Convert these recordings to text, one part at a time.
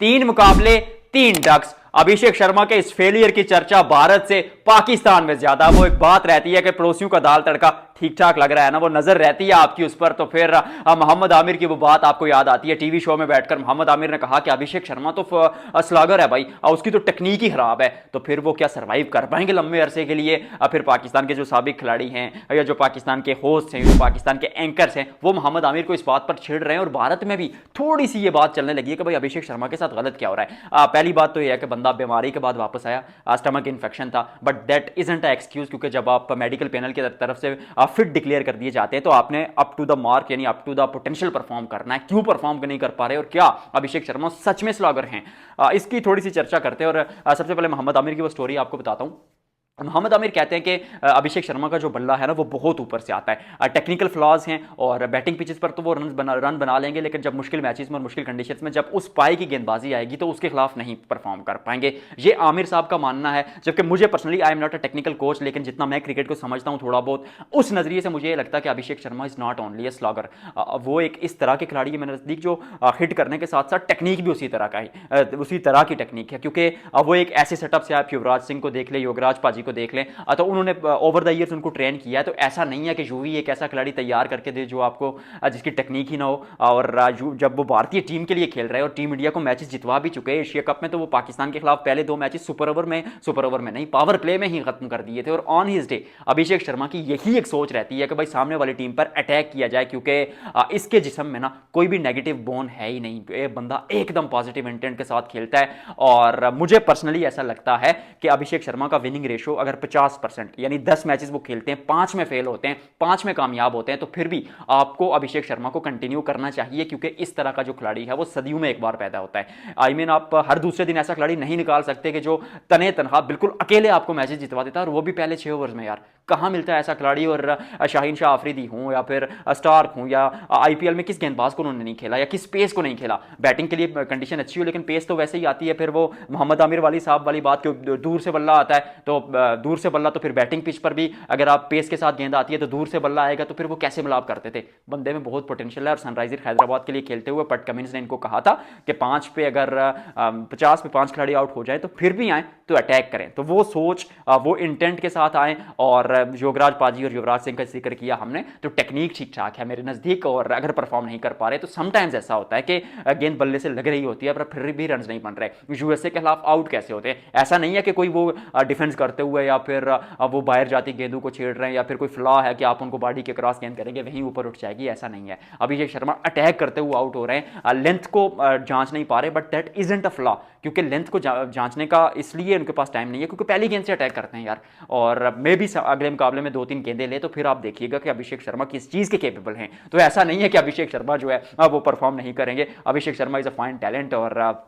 3 मुकाबले 3 डक्स। अभिषेक शर्मा के इस फेलियर की चर्चा भारत से पाकिस्तान में ज्यादा। वो एक बात रहती है कि पड़ोसियों का दाल तड़का ठीक ठाक लग रहा है ना, वो नजर रहती है आपकी उस पर, तो फिर मोहम्मद आमिर की वो बात आपको याद आती है। टीवी शो में बैठकर मोहम्मद आमिर ने कहा कि अभिषेक शर्मा तो स्लॉगर है भाई, उसकी तो टेक्निक ही खराब है, तो फिर वो क्या सर्वाइव कर पाएंगे लंबे अरसे के लिए। फिर पाकिस्तान के जो साबिक खिलाड़ी हैं या जो पाकिस्तान के होस्ट हैं, जो पाकिस्तान के एंकर्स हैं, वो मोहम्मद आमिर को इस बात पर छेड़ रहे हैं और भारत में भी थोड़ी सी ये बात चलने लगी है कि भाई अभिषेक शर्मा के साथ गलत क्या हो रहा है। पहली बात तो यह है कि बंदा बीमारी के बाद वापस आया, स्टमक इन्फेक्शन था, but that isn't a excuse, क्योंकि जब आप मेडिकल पैनल की तरफ से फिट डिक्लेयर कर दिए जाते हैं तो आपने अप टू द मार्क यानी up to the potential perform करना है। क्यों परफॉर्म नहीं कर पा रहे और क्या अभिषेक शर्मा सच में स्लॉगर हैं, इसकी थोड़ी सी चर्चा करते हैं। और सबसे पहले मोहम्मद आमिर की वो स्टोरी आपको बताता हूं। मोहम्मद आमिर कहते हैं कि अभिषेक शर्मा का जो बल्ला है ना वो बहुत ऊपर से आता है, टेक्निकल फ्लॉज हैं और बैटिंग पिचेस पर तो वो रन बना लेंगे, लेकिन जब मुश्किल मैचेस में और मुश्किल कंडीशंस में जब उस पाई की गेंदबाजी आएगी तो उसके खिलाफ नहीं परफॉर्म कर पाएंगे, ये आमिर साहब का मानना है। जबकि मुझे personally I am not a technical coach, लेकिन जितना मैं क्रिकेट को समझता हूँ थोड़ा बहुत, उस नजरिए से मुझे ये लगता है कि Abhishek Sharma is not only a slogger, वो एक इस तरह के खिलाड़ी है मेरे नजदीक जो हिट करने के साथ साथ टेक्निक भी उसी तरह का है, उसी तरह की टेक्निक है, क्योंकि वो एक ऐसे सेटअप से आप युवराज सिंह को देख लें, योगराज पाजी को देख लें, तो उन्होंने ओवर द ईयर्स उनको ट्रेन किया है। तो ऐसा नहीं है कि यूं ही एक ऐसा खिलाड़ी तैयार करके दे जो आपको जिसकी टेक्निक ही ना हो। और जब वो भारतीय टीम के लिए खेल रहे हैं और टीम इंडिया को मैचेस जितवा भी चुके हैं एशिया कप में, तो वो पाकिस्तान के खिलाफ पहले 2 मैचेस सुपर ओवर में नहीं, पावर प्ले में ही खत्म कर दिए थे। और on his day Abhishek Sharma की यही एक सोच रहती है कि भाई सामने वाली टीम पर अटैक किया जाए, क्योंकि इसके जिस्म में ना कोई भी नेगेटिव बोन है ही नहीं, ये बंदा एकदम पॉजिटिव इंटेंट के साथ खेलता है। और मुझे पर्सनली ऐसा लगता है कि अभिषेक शर्मा का विनिंग रेशो अगर 50% यानी 10 मैचेस वो खेलते हैं, 5 में फेल होते हैं, 5 में कामयाब होते हैं, तो फिर भी आपको अभिषेक शर्मा को कंटिन्यू करना चाहिए, क्योंकि इस तरह का जो खिलाड़ी है वो सदियों में एक बार पैदा होता है। आई मीन आप हर दूसरे दिन ऐसा खिलाड़ी नहीं निकाल सकते कि जो तने तनहा बिल्कुल अकेले आपको मैचेस जितवा देता है, और वो भी पहले 6 ओवर्स में। यार कहां मिलता है ऐसा खिलाड़ी। और शाहीन शाह आफरीदी हूं या फिर स्टार्क हूं या आईपीएल में किस गेंदबाज को उन्होंने नहीं खेला या किस पेस को नहीं खेला। बैटिंग के लिए कंडीशन अच्छी हो लेकिन पेस तो वैसे ही आती है। फिर वो मोहम्मद आमिर वाली साहब वाली बात, क्यों दूर से बल्ला आता है, तो दूर से बल्ला, तो फिर बैटिंग पिच पर भी अगर आप पेस के साथ गेंद आती है तो दूर से बल्ला आएगा, तो फिर वो कैसे मिलाप करते थे। बंदे में बहुत पोटेंशियल है। और सनराइजर हैदराबाद के लिए खेलते हुए पट कमिंस ने इनको कहा था कि 5 पे अगर 50 पे 5 खिलाड़ी आउट हो जाए तो फिर भी आए तो अटैक करें। तो वो सोच वो इंटेंट के साथ आए। और योगराज पाजी और युवराज सिंह का जिक्र किया हमने, तो टेक्निक ठीक ठाक है मेरे नजदीक। और अगर परफॉर्म नहीं कर पा रहे तो समटाइम्स ऐसा होता है कि गेंद बल्ले से लग रही होती है पर फिर भी रन नहीं बन रहे। यूएसए के खिलाफ आउट कैसे होते हैं, ऐसा नहीं है कि कोई वो डिफेंस करते हुए या फिर वो बाहर जाती गेंदों को छेड़ रहे हैं या फिर कोई फ्लॉ है कि आप उनको बॉडी के क्रॉस गेंद करेंगे वहीं ऊपर उठ जाएगी, ऐसा नहीं है। अभिषेक शर्मा अटैक करते हुए आउट हो रहे हैं, लेंथ को जांच नहीं पा रहे, but that isn't a flaw, क्योंकि लेंथ को जांचने का इसलिए उनके पास टाइम नहीं है क्योंकि पहली गेंद से अटैक करते हैं यार। और मे भी अगले मुकाबले में 2-3 गेंदें ले तो फिर आप देखिएगा कि अभिषेक शर्मा किस चीज के केपेबल हैं। तो ऐसा नहीं है कि अभिषेक शर्मा जो है वो परफॉर्म नहीं करेंगे। Abhishek Sharma is a fine talent. और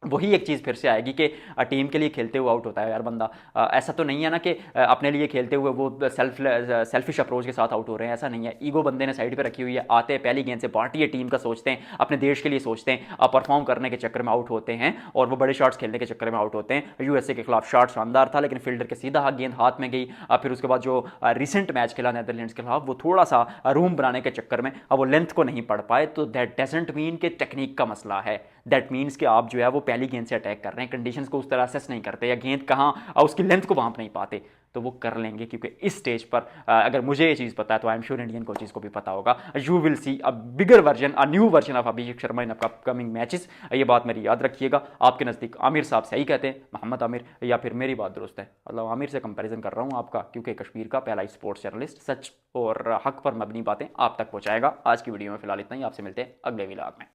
वही एक चीज़ फिर से आएगी कि टीम के लिए खेलते हुए आउट होता है यार बंदा। ऐसा तो नहीं है ना कि अपने लिए खेलते हुए वो सेल्फिश अप्रोच के साथ आउट हो रहे हैं, ऐसा नहीं है। ईगो बंदे ने साइड पे रखी हुई है, आते हैं पहली गेंद से भारतीय टीम का सोचते हैं, अपने देश के लिए सोचते हैं, परफॉर्म करने के चक्कर में आउट होते हैं और वो बड़े शॉट्स खेलने के चक्कर में आउट होते हैं। यूएसए के खिलाफ शॉट शानदार था लेकिन फील्डर के सीधा गेंद हाथ में गई। फिर उसके बाद जो रिसेंट मैच खेला नेदरलैंड्स के खिलाफ, वो थोड़ा सा रूम बनाने के चक्कर में वो लेंथ को नहीं पढ़ पाए। तो दैट डजंट मीन कि टेक्निक का मसला है, दैट मीन्स कि आप जो है वो पहली गेंद से अटैक कर रहे हैं, कंडीशंस को उस तरह असेस नहीं करते या गेंद कहाँ और उसकी लेंथ को भांप नहीं पाते। तो वो कर लेंगे क्योंकि इस स्टेज पर अगर मुझे ये चीज़ पता है तो I am sure Indian coaches को भी पता होगा। You will see a bigger version, a new version of Abhishek Sharma in upcoming matches. ये बात मेरी याद रखिएगा। आपके नज़दीक आमिर साहब सही कहते हैं, मोहम्मद आमिर, या फिर मेरी बात दुरुस्त है? मतलब आमिर से कंपैरिजन कर रहा हूँ आपका, क्योंकि कश्मीर का पहला स्पोर्ट्स जर्नलिस्ट सच और हक पर मबनी बातें आप तक पहुँचाएगा। आज की वीडियो में फिलहाल इतना ही, आपसे मिलते हैं अगले व्लॉग में।